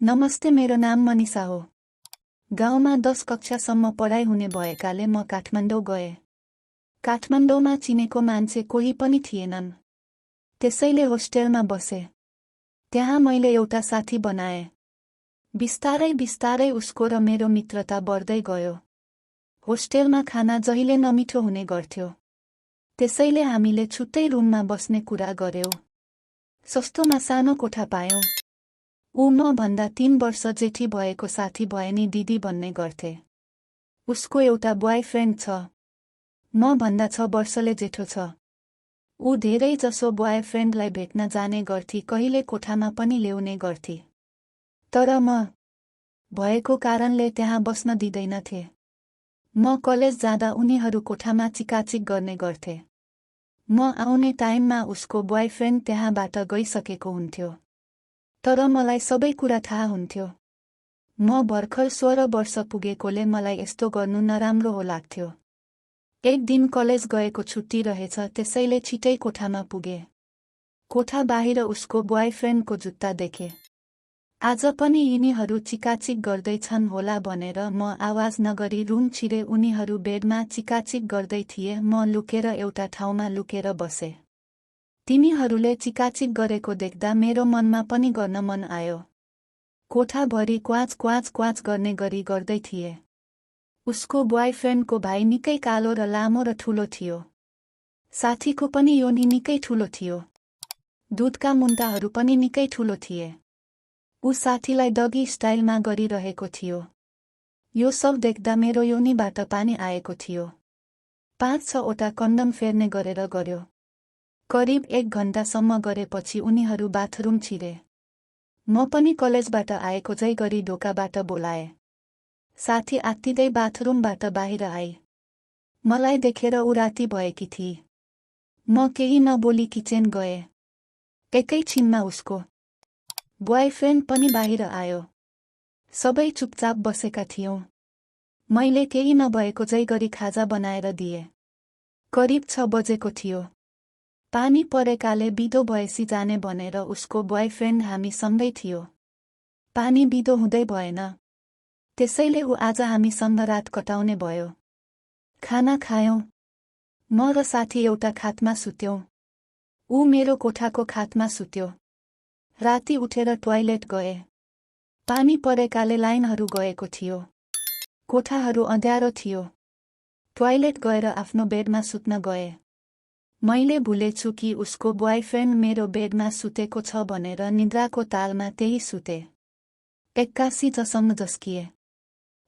नमस्ते, मेरो नाम मनिषा हो। गाउँमा 10 कक्षासम्म पढाइ हुने भएकाले म काठमाडौँ गएँ। काठमाडौँमा चिनेको मान्छे कोही पनि थिएनन्, त्यसैले होस्टेलमा बसे। त्यहाँ मैले एउटा साथी बनाएँ। बिस्तारै बिस्तारै उसको र मेरो मित्रता बढ्दै गयो। होस्टेलमा खाना जहिले नमिठो हुने गर्थ्यो, त्यसैले हामीले छुट्टै रुममा बस्ने कुरा गर्यौं। सस्तोमा सानो कोठा पायौं। ऊ म भन्दा 3 वर्ष जेठी भएको साथी भए नि दिदी भन्ने गर्थे। उसको एउटा ब्वायफ्रेन्ड छ, म भन्दा 6 वर्षले जेठो छ। ऊ धेरै जसो ब्वायफ्रेन्डलाई भेट्न जाने गर्थी, कहिले कोठामा पनि ल्याउने गर्थी। तर म भएको कारणले त्यहाँ बस्न दिँदैनथे। म कलेज जाँदा उनीहरू कोठामा चिकाचिक गर्ने गर्थे। म आउने टाइममा उसको ब्वायफ्रेन्ड त्यहाँबाट गइसकेको हुन्थ्यो। तर मलाई सबै कुरा थाहा हुन्थ्यो। म भर्खर 16 वर्ष पुगेकोले मलाई यस्तो गर्नु नराम्रो हो लाग्थ्यो। एक दिन कलेज गएको छुट्टी रहेछ, त्यसैले छिटै कोठामा पुगे। कोठा बाहिर उसको ब्वायफ्रेन्डको जुत्ता देखे। आज पनि यिनीहरू चिकाचिक गर्दैछन् होला भनेर म आवाज नगरी रुम छिरे। उनीहरू बेडमा चिकाचिक गर्दै थिए। म लुकेर एउटा ठाउँमा लुकेर बसे। तिनीहरूले चिकाचिक गरेको देख्दा मेरो मनमा पनि गर्न मन आयो। कोठाभरि क्वाच क्वाच क्वाच गर्ने गरी गर्दै थिए। उसको ब्वायफ्रेन्डको भाइ निकै कालो र लामो र ठुलो थियो। साथीको पनि योनी निकै ठुलो थियो। दुधका मुन्टाहरू पनि निकै ठुलो थिए। ऊ साथीलाई डगी स्टाइलमा गरिरहेको थियो। यो सब देख्दा मेरो योनीबाट पानी आएको थियो। 5-6 वटा कन्डम फेर्ने गरेर गर्यो। करिब 1 घण्टासम्म गरेपछि उनीहरू बाथरुम छिरे। म पनि कलेजबाट आएको जै गरी ढोकाबाट बोलाए। साथी आत्तिँदै बाथरुमबाट बाहिर आई। मलाई देखेर ऊ राती भएकी थिई। म केही नबोली किचन गए। एकैछिनमा उसको ब्वायफ्रेन्ड पनि बाहिर आयो। सबै चुपचाप बसेका थियौं। मैले केही नभएको जै गरी खाजा बनाएर दिए। करिब 6 बजेको थियो। पानी परेकाले बिदो भएसी जाने भनेर उसको ब्वायफ्रेन्ड हामीसँगै थियो। पानी बिदो हुँदै भएन, त्यसैले ऊ आज हामीसँग रात कटाउने भयो। खाना खायौं। म र साथी एउटा खाटमा सुत्यौं। ऊ मेरो कोठाको खाटमा सुत्यो। राति उठेर टोयलेट गए। पानी परेकाले लाइनहरू गएको थियो। कोठाहरू अँध्यारो थियो। टोयलेट गएर आफ्नो बेडमा सुत्न गए। मैले भुलेछु कि उसको ब्वायफ्रेन्ड मेरो बेडमा सुतेको छ भनेर निद्राको तालमा त्यही सुते। एक्कासी जसँग जस्किए।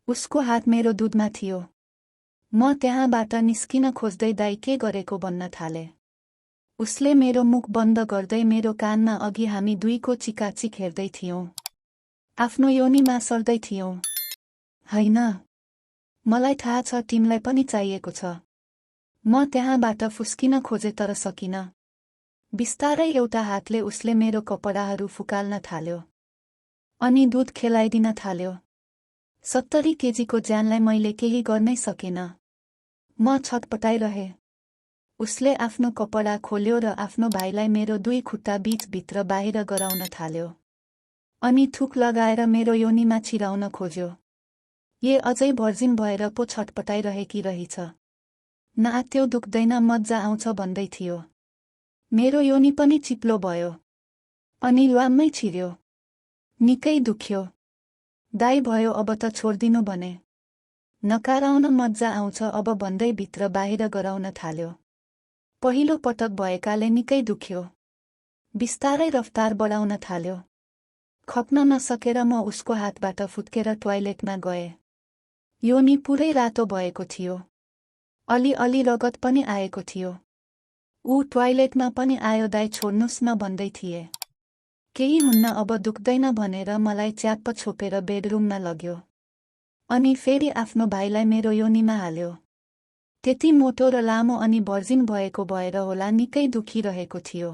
उसको हात मेरो दुधमा थियो। म त्यहाँबाट निस्किन खोज्दै दाइ के गरेको भन्न थाले। उसले मेरो मुख बन्द गर्दै मेरो कानमा अघि हामी दुईको चिकाचिक हेर्दै थियौं। आफ्नो योनीमा सर्दै थियौं। हैन, मलाई थाहा छ तिमीलाई पनि चाहिएको छ। म त्यहाँबाट फुस्किन खोजे तर सकिन। बिस्तारै एउटा हातले उसले मेरो कपडाहरू फुकाल्न थाल्यो। अनि दुध खेलाइदिन थाल्यो। 70 केजीको ज्यानलाई मैले केही गर्नै सकेन। म छटपटाइरहे। उसले आफ्नो कपडा खोल्यो र आफ्नो भाइलाई मेरो 2 खुट्टा बीचभित्र बाहिर गराउन थाल्यो। अनि थुक लगाएर मेरो योनीमा छिराउन खोज्यो। ये अझै भर्जिन भएर पो छटपटाइरहेकी रहेछ। नात्यो, दुख्दैन, मज्जा आउँछ भन्दै थियो। मेरो योनी पनि चिप्लो भयो। अनि ल्वाम्मै छिर्यो। निकै दुख्यो। दाइ भयो, अब त छोड्दिनु भने। नकाराउन मज्जा आउँछ अब भन्दै भित्र बाहिर गराउन थाल्यो। पहिलो पटक भएकाले निकै दुख्यो। बिस्तारै रफ्तार बढाउन थाल्यो। खप्न नसकेर म उसको हातबाट फुत्केर टोयलेटमा गए। योनी पुरै रातो भएको थियो। अलि रगत पनि आएको थियो। ऊ टोयलेटमा पनि आयो। दाइ छोड्नुस् न भन्दै थिए। केही हुन्न, अब दुख्दैन भनेर मलाई च्याप्प छोपेर बेडरुममा लग्यो। अनि फेरि आफ्नो भाइलाई मेरो योनीमा हाल्यो। त्यति मोटो र लामो अनि भर्जिन भएको भएर होला निकै दुखिरहेको थियो।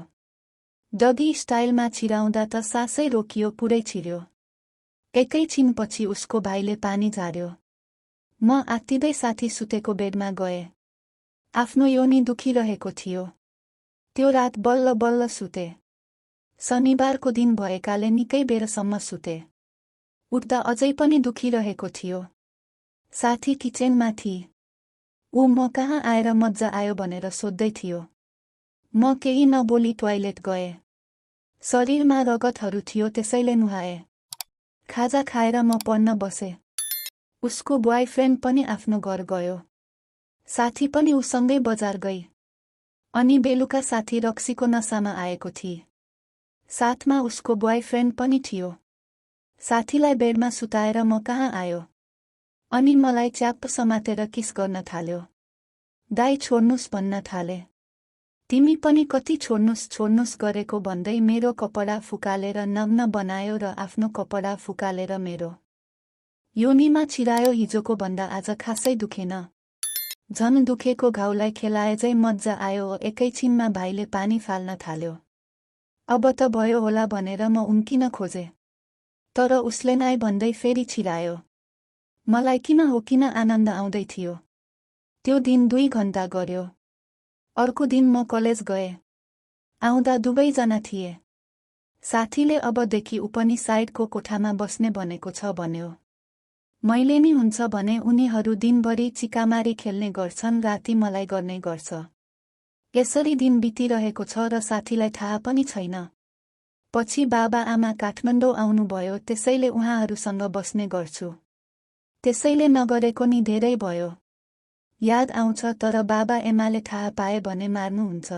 डगी स्टाइलमा छिराउँदा त सासै रोकियो, पुरै छिर्यो। एकैछिनपछि उसको भाइले पानी झार्यो। म आत्तिँदै साथी सुतेको बेडमा गए। आफ्नो योनी दुखिरहेको थियो। त्यो रात बल्ल बल्ल सुते। शनिबारको दिन भएकाले निकै बेरसम्म सुते। उठ्दा अझै पनि दुखिरहेको थियो। साथी किचनमा थिए। ऊ म कहाँ आएर मज्जा आयो भनेर सोध्दै थियो। म केही नबोली टोयलेट गए। शरीरमा रगतहरू थियो त्यसैले नुहाए। खाजा खाएर म पढ्न बसे। उसको ब्वायफ्रेन्ड पनि आफ्नो घर गयो। साथी पनि उसँगै बजार गई। अनि बेलुका साथी रक्सीको नसामा आएको थिए। साथमा उसको ब्वायफ्रेन्ड पनि थियो। साथीलाई बेडमा सुताएर म कहाँ आयो। अनि मलाई च्याप्प समातेर किस गर्न थाल्यो। दाइ छोड्नुस् भन्न थाले। तिमी पनि कति छोड्नुस् गरेको भन्दै मेरो कपडा फुकालेर नग्न बनायो र आफ्नो कपडा फुकालेर मेरो योनीमा छिरायो। हिजोको भन्दा आज खासै दुखेन। झन दुखेको घाउलाई खेलाएझै मज्जा आयो। एकैछिनमा भाइले पानी फाल्न थाल्यो। अब त भयो होला भनेर म उम्किन खोजे। तर उसले नाइ भन्दै फेरि छिरायो। मलाई किन हो किन आनन्द आउँदै थियो। त्यो दिन 2 घण्टा गर्यो। अर्को दिन म कलेज गए। आउँदा दुवैजना थिए। साथीले अबदेखि ऊ पनि साइडको कोठामा बस्ने भनेको छ भन्यो। मैले नि हुन्छ भने उनीहरू दिनभरि चिकामारी खेल्ने गर्छन्, राति मलाई गर्ने गर्छ। यसरी दिन बितिरहेको छ र साथीलाई थाहा पनि छैन। पछि बाबा आमा काठमाडौँ आउनुभयो, त्यसैले उहाँहरूसँग बस्ने गर्छु। त्यसैले नगरेको नि धेरै भयो। याद आउँछ, तर बाबा एमाले थाहा पाए भने मार्नुहुन्छ।